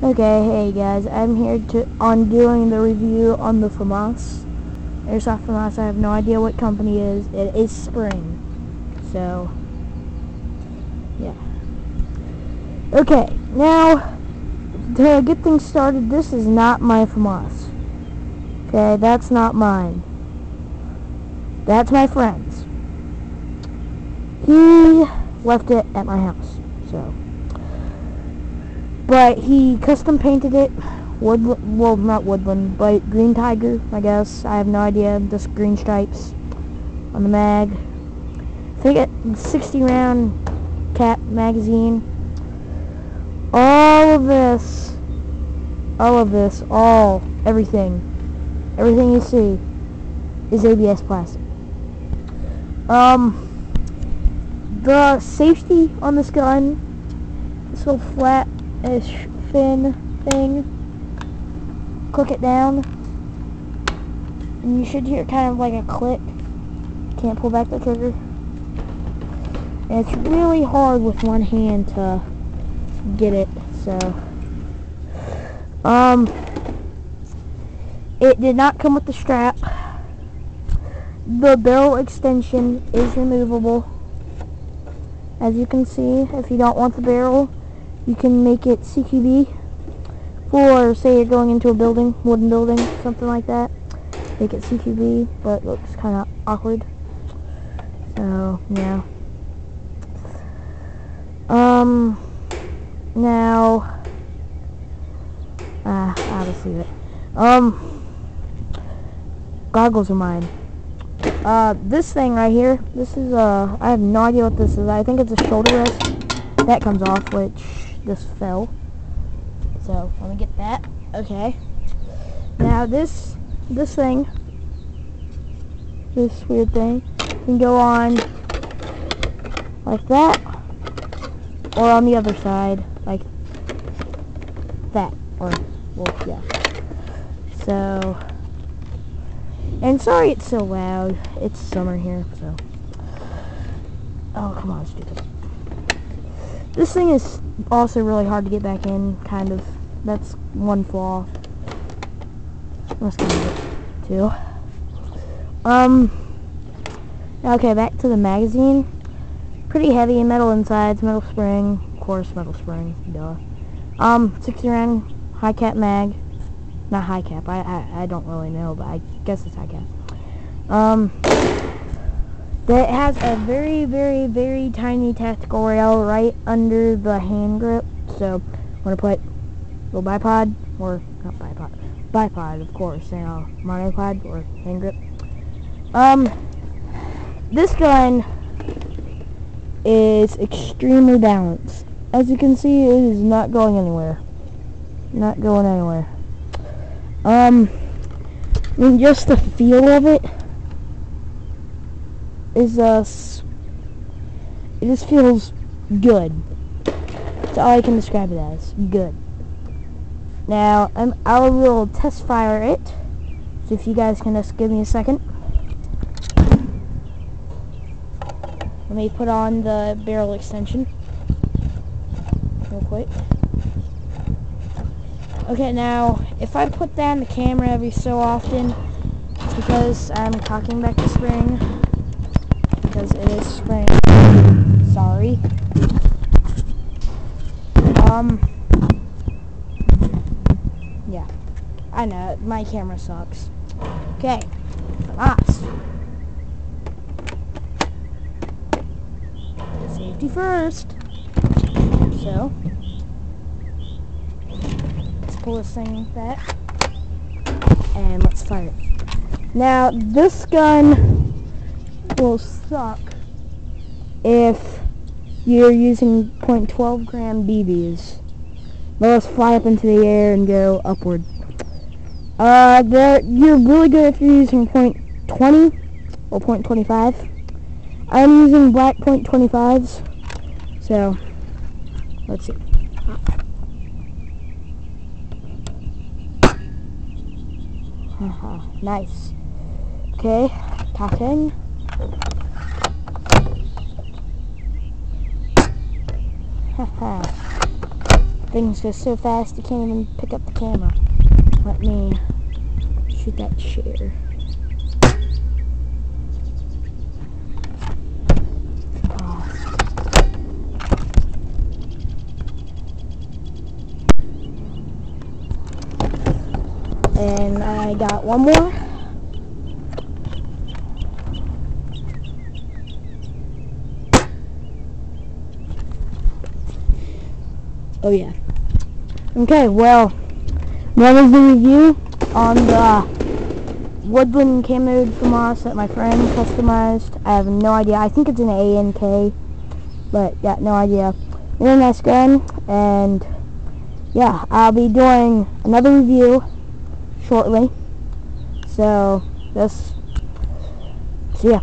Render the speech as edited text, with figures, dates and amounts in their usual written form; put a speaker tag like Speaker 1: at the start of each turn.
Speaker 1: Okay, hey guys, I'm here doing the review on the FAMAS. Airsoft FAMAS. I have no idea what company it is. It is spring. So, yeah. Okay, now, to get things started, this is not my FAMAS. Okay, that's not mine. That's my friend's. He left it at my house, so. But he custom painted it, well, not woodland, but green tiger, I guess. I have no idea, just green stripes on the mag. I think it's 60 round cap magazine. Everything you see is ABS plastic. The safety on this gun, this little flat-ish fin thing, click it down, and you should hear kind of like a click. Can't pull back the trigger. And it's really hard with one hand to get it, so. It did not come with the strap. The barrel extension is removable. As you can see, if you don't want the barrel, you can make it CQB. For, say you're going into a building, wooden building, something like that. Make it CQB, but it looks kind of awkward. So, yeah. Now, I'll just leave it. Goggles are mine. This thing right here, this is, I have no idea what this is. I think it's a shoulder rest. That comes off, which just fell. So, let me get that. Okay. Now, this thing, this weird thing, can go on like that, or on the other side, like that, or, well, yeah. So, and sorry it's so loud. It's summer here, so. Oh, come on, stupid. This thing is also really hard to get back in, kind of. That's one flaw. That's kind of it, too. Okay, back to the magazine. Pretty heavy, metal insides, metal spring. Of course, metal spring, duh. 60 round high cap mag. Not high cap, I don't really know, but I guess it's high cap. That has a very, very, very tiny tactical rail right under the hand grip. So, I'm going to put a little bipod, or not bipod, of course, you know, monopod, or hand grip. This gun is extremely balanced. As you can see, it is not going anywhere. Not going anywhere. I mean, just the feel of it is, it just feels good. That's all I can describe it as. Good. Now, I will test fire it. So if you guys can just give me a second. Let me put on the barrel extension real quick. Okay, now, if I put down the camera every so often, it's because I'm talking back to spring. Because it is spring. Sorry. Yeah. I know, my camera sucks. Okay. FAMAS. Safety first. So, let's pull this thing back. And let's fire it. Now, this gun will suck if you're using .12 gram BBs. Those fly up into the air and go upward. You're really good if you're using .20 or .25. I'm using black .25s, so let's see. Nice. Okay, cocking. Things go so fast you can't even pick up the camera. Let me shoot that chair. And I got one more. Oh yeah. Okay, well, that was the review on the woodland camoed FAMAS that my friend customized. I have no idea. I think it's an ANK, but yeah, no idea. Really nice gun, and yeah, I'll be doing another review shortly. So, just see ya.